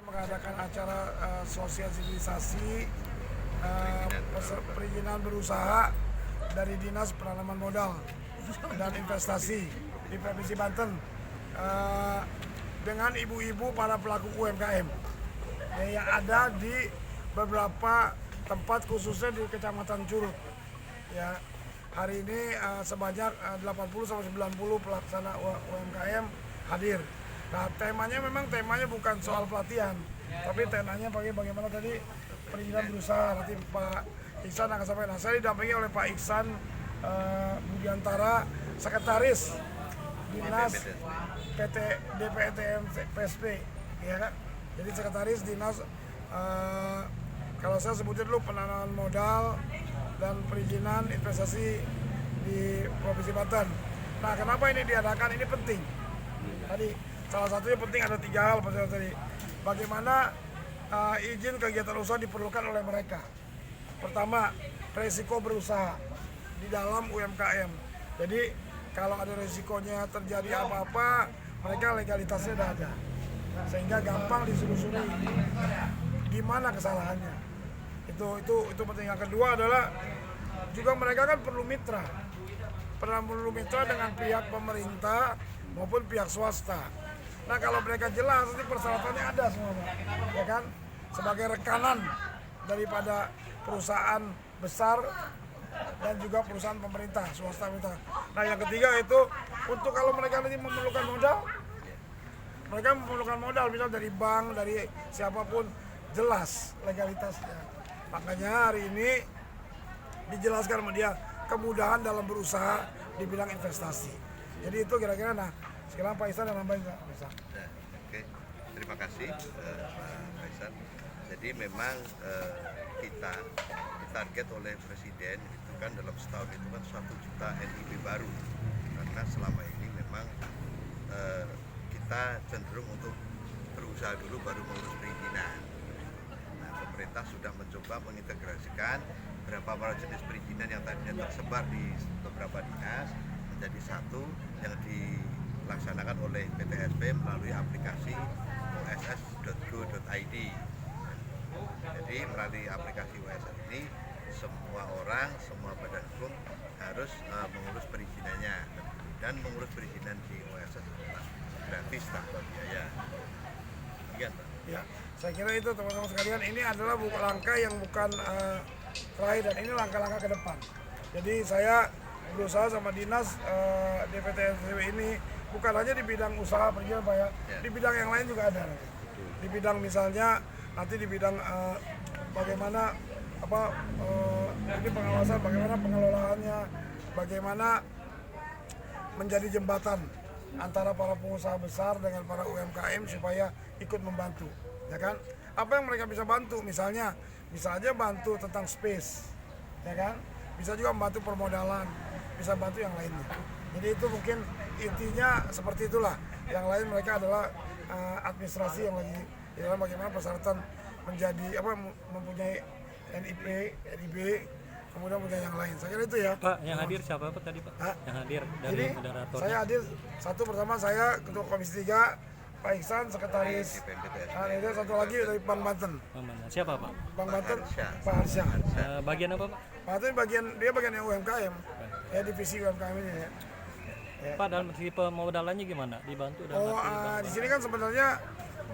Mengadakan acara sosialisasi perizinan berusaha dari Dinas Penanaman Modal dan Investasi di Provinsi Banten dengan ibu-ibu para pelaku UMKM yang ada di beberapa tempat khususnya di Kecamatan Curug. Ya, hari ini sebanyak 80-90 pelaksana UMKM hadir. Nah, temanya bukan soal pelatihan, tapi temanya bagaimana tadi perizinan berusaha. Nanti Pak Iksan akan sampaikan. Nah, saya didampingi oleh Pak Iksan Budiantara, Sekretaris Dinas PT DPTM PSP, ya kan? Jadi Sekretaris Dinas kalau saya sebutnya dulu penanaman modal dan perizinan investasi di Provinsi Banten. Nah, kenapa ini diadakan? Ini penting. Tadi salah satunya penting ada 3 hal tadi. Bagaimana izin kegiatan usaha diperlukan oleh mereka. Pertama, resiko berusaha di dalam UMKM. Jadi kalau ada resikonya terjadi apa-apa, mereka legalitasnya sudah ada, sehingga gampang ditelusuri di mana kesalahannya. Itu penting. Yang kedua adalah juga mereka kan perlu mitra dengan pihak pemerintah maupun pihak swasta. Nah, kalau mereka jelas, nanti persyaratannya ada semua, ya kan? Sebagai rekanan daripada perusahaan besar dan juga perusahaan pemerintah, swasta pemerintah. Nah, yang ketiga itu untuk kalau mereka nanti memerlukan modal, misal dari bank, dari siapapun, jelas legalitasnya. Makanya hari ini dijelaskan sama dia kemudahan dalam berusaha di bidang investasi. Jadi itu kira-kira. Nah, sekarang Pak Iksan yang nambahin nggak bisa? Oke, terima kasih Pak Iksan. Jadi memang kita ditarget oleh Presiden itu kan dalam setahun itu kan 1 juta NIP baru. Karena selama ini memang kita cenderung untuk berusaha dulu baru mengurus perizinan. Nah, pemerintah sudah mencoba mengintegrasikan beberapa jenis perizinan yang tadinya tersebar di beberapa dinas menjadi satu yang dilaksanakan oleh PTSP melalui aplikasi oss.go.id. Jadi melalui aplikasi OSS ini semua orang, semua badan hukum harus mengurus perizinannya, dan mengurus perizinan di OSS gratis tanpa biaya. Demikian, Pak. Ya, saya kira itu teman-teman sekalian, ini adalah langkah yang bukan terakhir, dan ini langkah-langkah ke depan. Jadi saya berusaha sama dinas DPTSP ini bukan hanya di bidang usaha perizinan, Pak, ya. Di bidang yang lain juga ada. Di bidang misalnya nanti di bidang bagaimana ini pengawasan, bagaimana pengelolaannya, bagaimana menjadi jembatan antara para pengusaha besar dengan para UMKM supaya ikut membantu, ya kan? Apa yang mereka bisa bantu, misalnya bantu tentang space, ya kan? Bisa juga membantu permodalan, bisa bantu yang lainnya. Jadi itu mungkin intinya seperti itulah. Yang lain mereka adalah administrasi yang lagi dalam bagaimana persyaratan menjadi mempunyai NIB, kemudian punya yang lain. Saya kira itu ya. Pak, yang hadir siapa Pak tadi, Pak? Yang hadir dari jadi, moderator. Saya hadir pertama saya Ketua Komisi 3, Pak Iksan, Sekretaris. Nah, itu satu lagi dari Bank Banten. Siapa, Pak? Bank Banten, Pak Harsha. Bagian apa, Pak? Pak Harsha bagian yang UMKM. Ya, divisi UMKM ini ya. Pak, dalam segi pemodalannya gimana? Dibantu dan di sini kan sebenarnya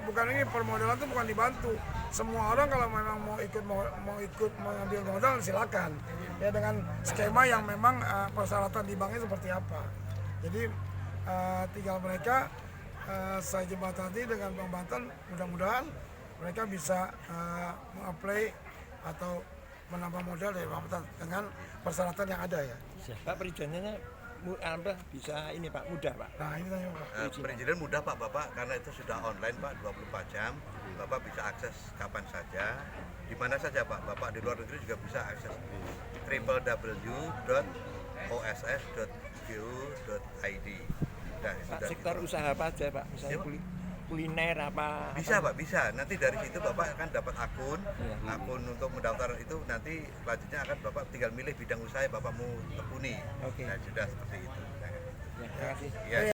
bukan ini, permodalan itu bukan dibantu. Semua orang kalau memang mau ikut mengambil modal silakan. Ya, dengan skema yang memang persyaratan di banknya seperti apa. Jadi tinggal mereka saya jembatani dengan Bank Banten, mudah-mudahan mereka bisa mengapply atau menambah modal dari Bank Banten dengan persyaratan yang ada ya. Pak, perizinannya bisa ini Pak, mudah Pak. Nah, ini tanya Pak. Perizinan mudah Bapak, karena itu sudah online Pak, 24 jam. Bapak bisa akses kapan saja, di mana saja Bapak di luar negeri juga bisa akses www.oss.go.id. Nah, Pak, sektor usaha apa aja Pak? Misalnya kuliner apa? Bisa Pak, bisa. Nanti dari situ Bapak akan dapat akun untuk mendaftar itu. Nanti selanjutnya akan Bapak tinggal milih bidang usaha yang Bapak mau tekuni. Oke. Nah, sudah seperti itu. Ya, terima kasih. Ya.